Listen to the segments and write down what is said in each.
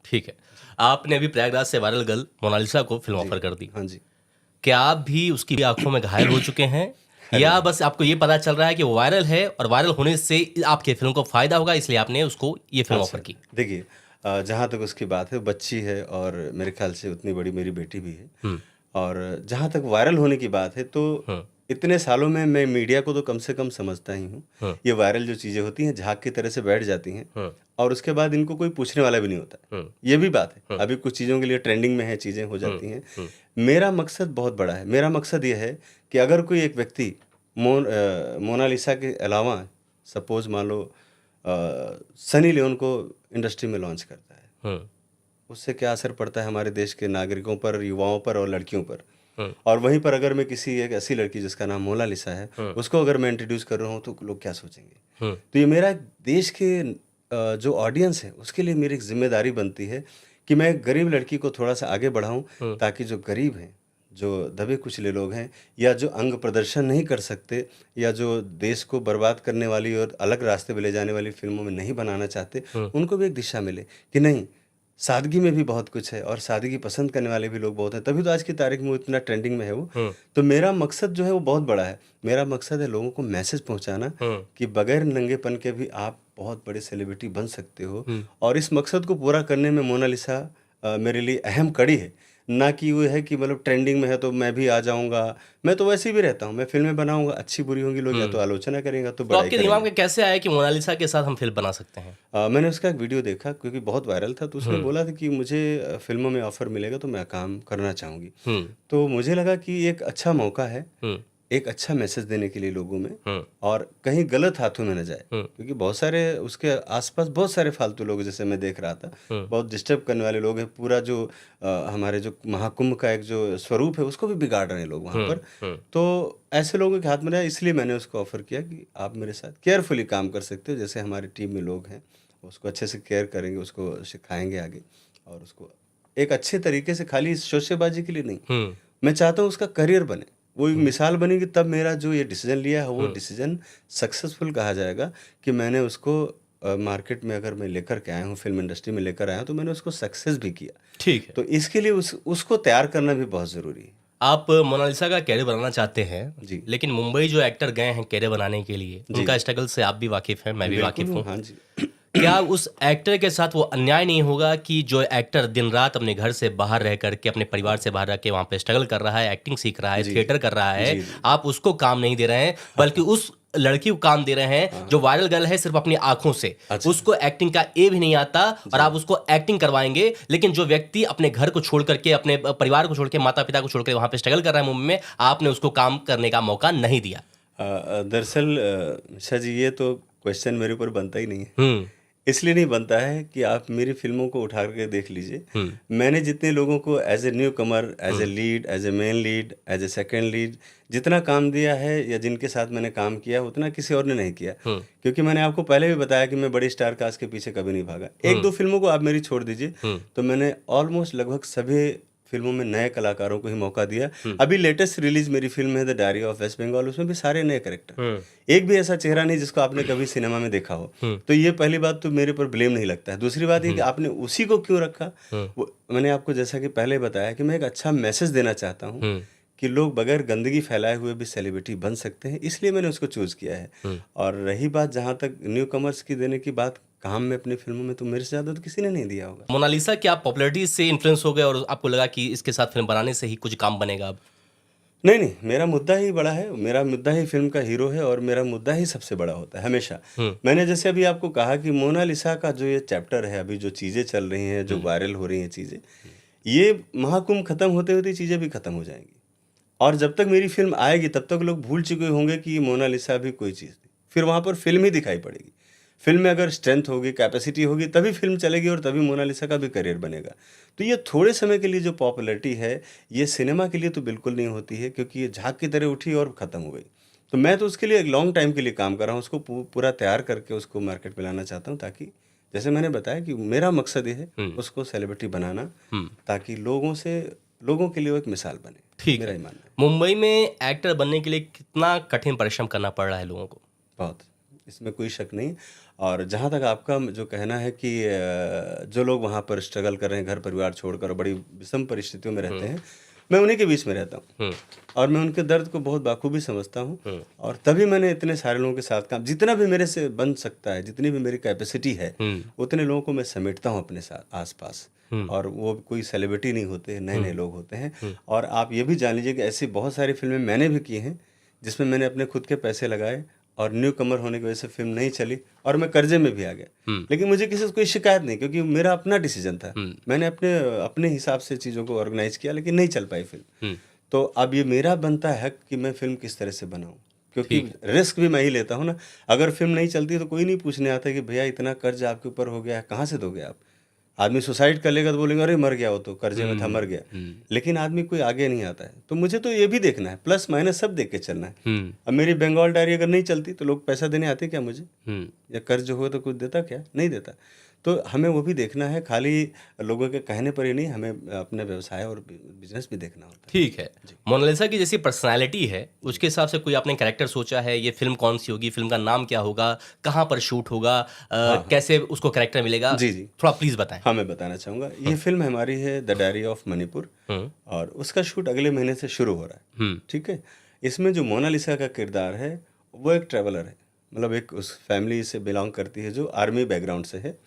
ठीक है। आपने अभी प्रयागराज से वायरल गर्ल मोनालिसा को फ़िल्म जी। ऑफ़र कर दी। हाँ जी। क्या आप भी उसकी आँखों में घायल हो चुके हैं? अरे या नहीं। बस आपको ये पता चल रहा है कि वो वायरल है और वायरल होने से आपकी फ़िल्म को फ़ायदा होगा इसलिए आपने उसको ये फ़िल्म अच्छा, ऑफ़र की? देखिए जहाँ तक उसकी बात है बच्ची है और मेरे ख़्याल से उतनी बड़ी मेरी बेटी भी है। हुँ, और जहाँ तक वायरल होने की बात है तो हुँ, इतने सालों में मैं मीडिया को तो कम से कम समझता ही हूँ। हुँ, ये वायरल जो चीज़ें होती हैं झाग की तरह से बैठ जाती हैं हुँ, और उसके बाद इनको कोई पूछने वाला भी नहीं होता। हुँ, ये भी बात है, हुँ, अभी कुछ चीज़ों के लिए ट्रेंडिंग में है, चीज़ें हो हुँ, जाती हैं। हुँ, मेरा मकसद बहुत बड़ा है, मेरा मकसद ये है कि अगर कोई एक व्यक्ति मोनालिसा के अलावा सपोज़ मान लो सनी लियोन को इंडस्ट्री में लॉन्च करता है, हुँ, उससे क्या असर पड़ता है हमारे देश के नागरिकों पर, युवाओं पर और लड़कियों पर। हुँ, और वहीं पर अगर मैं किसी एक ऐसी लड़की जिसका नाम मोनालिसा है, हुँ, उसको अगर मैं इंट्रोड्यूस कर रहा हूँ तो लोग क्या सोचेंगे? हुँ, तो ये मेरा देश के जो ऑडियंस है उसके लिए मेरी एक ज़िम्मेदारी बनती है कि मैं गरीब लड़की को थोड़ा-सा आगे बढ़ाऊँ हुँ, ताकि जो गरीब हैं, जो दबे-कुचले लोग हैं या जो अंग प्रदर्शन नहीं कर सकते या जो देश को बर्बाद करने वाली और अलग रास्ते पे ले जाने वाली फ़िल्मों में नहीं बनाना चाहते, हुँ, उनको भी एक दिशा मिले कि नहीं, सादगी में भी बहुत कुछ है और सादगी पसंद करने वाले भी लोग बहुत हैं, तभी तो आज की तारीख में वो इतना ट्रेंडिंग में है वो। हुँ, तो मेरा मकसद जो है वो बहुत बड़ा है। मेरा मकसद है लोगों को मैसेज पहुँचाना हुँ, कि बगैर नंगेपन के भी आप बहुत बड़े सेलिब्रिटी बन सकते हो हुँ। और इस मकसद को पूरा करने में मोनालिसा मेरे लिए अहम कड़ी है। ना कि वो है कि मतलब ट्रेंडिंग में है तो मैं भी आ जाऊँगा, मैं तो वैसे भी रहता हूँ, मैं फ़िल्में बनाऊँगा, अच्छी-बुरी होंगी, लोग या तो हुँ। आलोचना करेंगे या तो तो बड़ाई आपके दिमाग करेंगे। में कैसे आया कि मोनालिसा के साथ हम फ़िल्म बना सकते हैं? मैंने उसका एक वीडियो देखा क्योंकि बहुत वायरल था, तो उसने हुँ, बोला था कि मुझे फ़िल्मों में ऑफ़र मिलेगा तो मैं काम करना चाहूँगी। हुँ, तो मुझे लगा कि एक अच्छा मौका है, हुँ, एक अच्छा मैसेज देने के लिए लोगों में हुँ, और कहीं गलत हाथों में ना जाए। हुँ, क्योंकि बहुत सारे उसके आस-पास बहुत सारे फ़ालतू लोग जैसे मैं देख रहा था, हुँ, बहुत डिस्टर्ब करने वाले लोग हैं। पूरा जो हमारे जो महाकुंभ का एक जो स्वरूप है उसको भी बिगाड़ रहे हैं लोग वहाँ हुँ, पर। हुँ, तो ऐसे लोगों के हाथ में ना इसलिए मैंने उसको ऑफ़र किया कि आप मेरे साथ केयरफुली काम कर सकते हो। जैसे हमारी टीम में लोग हैं, उसको अच्छे से केयर करेंगे, उसको सिखाएँगे आगे और उसको एक अच्छे तरीके से खाली शोशेबाज़ी के लिए नहीं, हुँ, मैं चाहता हूँ उसका करियर बने। वो एक हुँ, मिसाल बनेगी तब मेरा जो ये डिसीज़न लिया है वो हुँ। डिसीज़न सक्सेसफुल कहा जाएगा कि मैंने उसको मार्केट में अगर मैं लेकर के आया हूँ, फ़िल्म इंडस्ट्री में लेकर आया हूँ तो मैंने उसको सक्सेस भी किया। ठीक है। तो इसके लिए उसको तैयार करना भी बहुत ज़रूरी है। आप मोनालिसा का कैरियर बनाना चाहते हैं, जी। लेकिन मुंबई जो एक्टर गए हैं कैरियर बनाने के लिए, जी। उनका स्ट्रगल से आप भी वाकिफ़ हैं, मैं भी बिल्कुल वाकिफ़ हूँ, हूँ। हाँ जी। क्या उस एक्टर के साथ वो अन्याय नहीं होगा कि जो एक्टर दिन-रात अपने घर से बाहर रह कर के, अपने परिवार हाँ। से बाहर रह के वहाँ पे स्ट्रगल कर रहा है, एक्टिंग सीख रहा है, जी, जी। थिएटर कर रहा है, जी, जी, जी। आप उसको काम नहीं दे रहे हैं, बल्कि उस लड़की को काम दे रहे हैं, हाँ, जो हाँ। वायरल गर्ल है सिर्फ़ अपनी आँखों से। अच्छा। उसको एक्टिंग का ए भी नहीं आता और आप जी। उसको एक्टिंग करवाएँगे, लेकिन जो व्यक्ति अपने घर को छोड़ कर के, अपने परिवार को छोड़ के, माता-पिता को छोड़ के वहाँ पे स्ट्रगल कर रहा है मुंबई में, आपने उसको काम करने का मौका नहीं दिया। दरअसल निशा जी ये तो क्वेश्चन मेरे ऊपर बनता ही नहीं है। हुँ, इसलिए नहीं बनता है कि आप मेरी फ़िल्मों को उठा के देख लीजिए। हुँ, मैंने जितने लोगों को as a new Qamar, as a hmm, lead, as a main lead, as a second lead जितना काम दिया है या जिनके साथ मैंने काम किया उतना किसी और ने नहीं किया। हुँ, क्योंकि मैंने आपको पहले भी बताया कि मैं बड़ी स्टार कास्ट के पीछे कभी नहीं भागा। हुँ, 1-2 फ़िल्मों को आप मेरी छोड़ दीजिए, हुँ, तो मैंने ऑलमोस्ट लगभग सभी फ़िल्मों में नए कलाकारों को ही मौका दिया। हुँ, अभी लेटेस्ट रिलीज़ मेरी फ़िल्म है the diary of West Bengal, उसमें भी सारे नए कैरेक्टर। हुँ, एक भी ऐसा चेहरा नहीं जिसको आपने कभी सिनेमा में देखा हो। हुँ, तो ये पहली बात तो मेरे ऊपर ब्लेम नहीं लगता है। दूसरी बात ये कि हुँ, आपने उसी को क्यों रखा? हुँ, वो मैंने आपको जैसा कि पहले बताया कि मैं एक अच्छा मैसेज देना चाहता हूँ हुँ, कि लोग बगैर गंदगी फैलाए हुए भी सेलिब्रिटी बन सकते हैं, इसलिए मैंने उसको चूज़ किया है। हुँ। और रही बात जहाँ तक न्यू कमर्स की देने की बात, काम में अपनी फ़िल्मों में तो मेरे से ज़्यादा तो किसी ने नहीं दिया होगा। मोनालिसा क्या आप पॉपुलैरिटी से इन्फ्लुएंस हो गए और आपको लगा कि इसके साथ फ़िल्म बनाने से ही कुछ काम बनेगा अब? नहीं, नहीं, मेरा मुद्दा ही बड़ा है, मेरा मुद्दा ही फ़िल्म का हीरो है और मेरा मुद्दा ही सबसे बड़ा होता है, हमेशा। हुँ, मैंने जैसे अभी आपको कहा कि मोनालिसा का जो ये चैप्टर है, अभी जो चीज़ें चल रही हैं, जो हुँ, वायरल हो रही हैं चीज़ें, हुँ, ये महाकुंभ खत्म होते-होते चीज़ें भी खत्म हो जाएँगी। और जब तक मेरी फ़िल्म आएगी, तब तक लोग भूल चुके होंगे कि ये मोनालिसा भी कोई चीज़ थी। फिर वहाँ पर फ़िल्म ही दिखाई पड़ेगी। फ़िल्म में अगर स्ट्रेंथ होगी, कैपेसिटी होगी, तभी फ़िल्म चलेगी और तभी मोनालिसा का भी करियर बनेगा। तो ये थोड़े समय के लिए जो पॉपुलैरिटी है, ये सिनेमा के लिए तो बिल्कुल नहीं होती है क्योंकि ये झाग की तरह उठी और ख़त्म हो गई। तो मैं तो उसके लिए एक लॉन्ग टाइम के लिए काम कर रहा हूँ, उसको पूरा तैयार करके उसको मार्केट में लाना चाहता हूँ ताकि जैसे मैंने बताया कि मेरा मकसद ये है, हुँ, उसको सेलिब्रिटी बनाना, हुँ, ताकि लोगों के लिए वो एक मिसाल बने। ठीक मेरा है। ये मानना है। मुंबई में एक्टर बनने के लिए कितना कठिन परिश्रम करना पड़ रहा है लोगों को? बहुत। इसमें कोई शक नहीं। और जहाँ तक आपका जो कहना है कि जो लोग वहाँ पर स्ट्रगल कर रहे हैं, घर परिवार छोड़कर बड़ी विषम परिस्थितियों में रहते हैं, मैं उन्हीं के बीच में रहता हूँ और मैं उनके दर्द को बहुत बाखूबी समझता हूँ। और तभी मैंने इतने सारे लोगों के साथ काम, जितना भी मेरे से बन सकता है, जितनी भी मेरी कैपेसिटी है, उतने लोगों को मैं समेटता हूँ अपने साथ आसपास। और वो कोई सेलिब्रिटी नहीं होते, नए नए लोग होते हैं। और आप ये भी जान लीजिए कि ऐसी बहुत सारी फिल्में मैंने भी की हैं जिसमें मैंने अपने खुद के पैसे लगाए और न्यू कमर होने की वजह से फिल्म नहीं चली और मैं कर्जे में भी आ गया। लेकिन मुझे किसी से कोई शिकायत नहीं, क्योंकि मेरा अपना डिसीजन था। मैंने अपने अपने हिसाब से चीज़ों को ऑर्गेनाइज किया, लेकिन नहीं चल पाई फिल्म। तो अब ये मेरा बनता है कि मैं फिल्म किस तरह से बनाऊं, क्योंकि रिस्क भी मैं ही लेता हूं ना। अगर फिल्म नहीं चलती तो कोई नहीं पूछने आता कि भैया इतना कर्ज आपके ऊपर हो गया है, कहाँ से दोगे आप। आदमी सुसाइड कर लेगा तो बोलेंगे अरे मर गया, वो तो कर्जे में था, मर गया। लेकिन आदमी कोई आगे नहीं आता है। तो मुझे तो ये भी देखना है, प्लस माइनस सब देख के चलना है। अब मेरी बंगाल डायरी अगर नहीं चलती तो लोग पैसा देने आते क्या मुझे, या कर्ज हो तो कुछ देता क्या, नहीं देता। तो हमें वो भी देखना है, खाली लोगों के कहने पर ही नहीं, हमें अपने व्यवसाय और बिजनेस भी देखना होता है। ठीक है। मोनालिसा की जैसी पर्सनालिटी है, उसके हिसाब से कोई आपने कैरेक्टर सोचा है, ये फिल्म कौन सी होगी, फिल्म का नाम क्या होगा, कहाँ पर शूट होगा, कैसे उसको कैरेक्टर मिलेगा? जी जी, थोड़ा प्लीज बताएं। हाँ मैं बताना चाहूँगा। ये फिल्म हमारी है द डायरी ऑफ मणिपुर, और उसका शूट अगले महीने से शुरू हो रहा है। ठीक है। इसमें जो मोनालिसा का किरदार है वो एक ट्रैवलर है, मतलब एक उस फैमिली से बिलोंग करती है जो आर्मी बैकग्राउंड से है।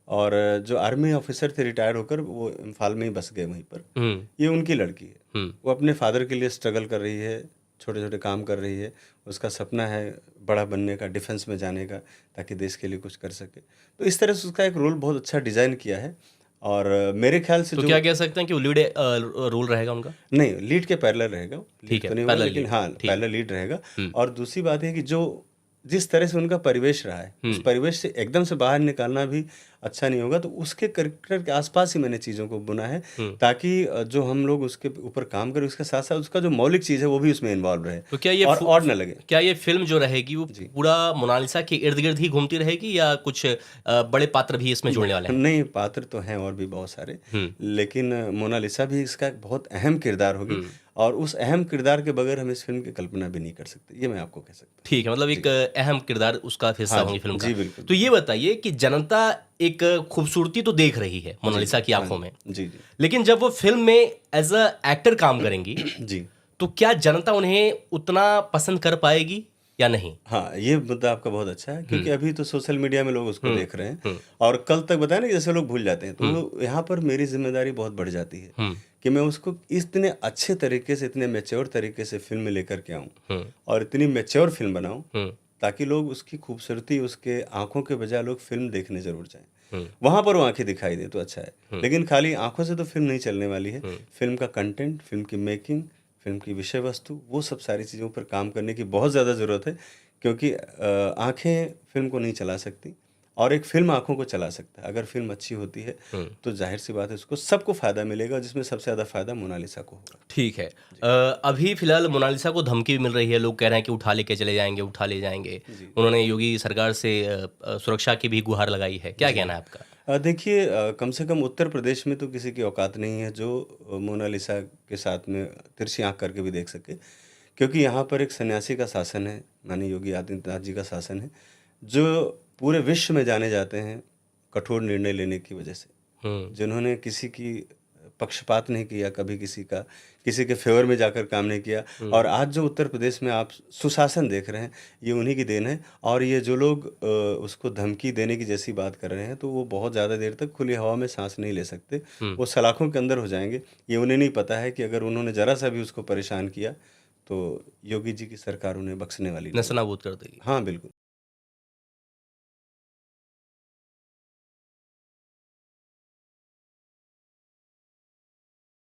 और जो आर्मी ऑफिसर थे रिटायर्ड होकर, वो इम्फाल में ही बस गए वहीं पर। ये उनकी लड़की है। वो अपने फादर के लिए स्ट्रगल कर रही है, छोटे छोटे काम कर रही है। उसका सपना है बड़ा बनने का, डिफेंस में जाने का, ताकि देश के लिए कुछ कर सके। तो इस तरह से उसका एक रोल बहुत अच्छा डिज़ाइन किया है। और मेरे ख्याल से तो जो क्या कह सकते हैं कि वो लीड रोल रहेगा उनका? नहीं, लीड के पैरेलल रहेगा, ठीक लीड है, तो नहीं होगा, पैरेलल लेकिन लीड, हाँ ठीक। पैरेलल लीड रहेगा। और दूसरी बात है कि जो जिस तरह से उनका परिवेश रहा है, उस परिवेश से एकदम से बाहर निकालना भी अच्छा नहीं होगा। तो उसके कैरेक्टर के आसपास ही मैंने चीज़ों को बुना है, ताकि जो हम लोग उसके ऊपर काम करें, उसके साथ साथ उसका जो मौलिक चीज़ है वो भी उसमें इन्वॉल्व रहे, तो क्या ये और ऑड न लगे। क्या ये फिल्म जो रहेगी वो पूरा मोनालिसा के इर्द गिर्द ही घूमती रहेगी, या कुछ बड़े पात्र भी इसमें जुड़ने वाले हैं? नहीं, पात्र तो हैं और भी बहुत सारे, लेकिन मोनालिसा भी इसका एक बहुत अहम किरदार होगी। और उस अहम किरदार के बगैर हम इस फिल्म की कल्पना भी नहीं कर सकते, ये मैं आपको कह सकता हूँ। ठीक है, मतलब एक अहम किरदार उसका हिस्सा हाँ होंगी जी, फिल्म का। जी बिल्कुल। तो ये बताइए कि जनता एक खूबसूरती तो देख रही है मोनालिसा की आंखों में, जी जी लेकिन जब वो फिल्म में एज अ एक्टर काम करेंगी जी। तो क्या जनता उन्हें उतना पसंद कर पाएगी या नहीं? हाँ, ये मुद्दा आपका बहुत अच्छा है, क्योंकि अभी तो सोशल मीडिया में लोग उसको देख रहे हैं, और कल तक बताया ना कि जैसे लोग भूल जाते हैं। तो यहाँ पर मेरी जिम्मेदारी बहुत बढ़ जाती है कि मैं उसको इतने अच्छे तरीके से, इतने मैच्योर तरीके से फिल्म में लेकर के आऊँ, और इतनी मैच्योर फिल्म बनाऊँ ताकि लोग उसकी खूबसूरती, उसके आंखों के बजाय लोग फिल्म देखने जरूर जाएं। वहां पर वो आंखें दिखाई दे तो अच्छा है, लेकिन खाली आंखों से तो फिल्म नहीं चलने वाली है। फिल्म का कंटेंट, फिल्म की मेकिंग, फिल्म की विषय वस्तु, वो सब सारी चीज़ों पर काम करने की बहुत ज़्यादा ज़रूरत है, क्योंकि आंखें फिल्म को नहीं चला सकती, और एक फिल्म आंखों को चला सकता है। अगर फिल्म अच्छी होती है तो जाहिर सी बात है उसको सबको फ़ायदा मिलेगा, जिसमें सबसे ज़्यादा फ़ायदा मोनालिसा को होगा। ठीक है। अभी फिलहाल मोनालिसा को धमकी भी मिल रही है, लोग कह रहे हैं कि उठा लेके चले जाएंगे, उठा ले जाएंगे। उन्होंने योगी सरकार से सुरक्षा की भी गुहार लगाई है, क्या कहना है आपका? देखिए, कम से कम उत्तर प्रदेश में तो किसी की औकात नहीं है जो मोनालिसा के साथ में तिरछी आंख करके भी देख सके, क्योंकि यहाँ पर एक सन्यासी का शासन है, माननीय योगी आदित्यनाथ जी का शासन है, जो पूरे विश्व में जाने जाते हैं कठोर निर्णय लेने की वजह से, जिन्होंने किसी की पक्षपात नहीं किया, कभी किसी के फेवर में जाकर काम नहीं किया। और आज जो उत्तर प्रदेश में आप सुशासन देख रहे हैं, ये उन्हीं की देन है। और ये जो लोग उसको धमकी देने की जैसी बात कर रहे हैं, तो वो बहुत ज़्यादा देर तक खुली हवा में सांस नहीं ले सकते, वो सलाखों के अंदर हो जाएंगे। ये उन्हें नहीं पता है कि अगर उन्होंने ज़रा सा भी उसको परेशान किया तो योगी जी की सरकार उन्हें बख्शने वाली नहीं। नस्तानाबूद कर देगी। हाँ बिल्कुल।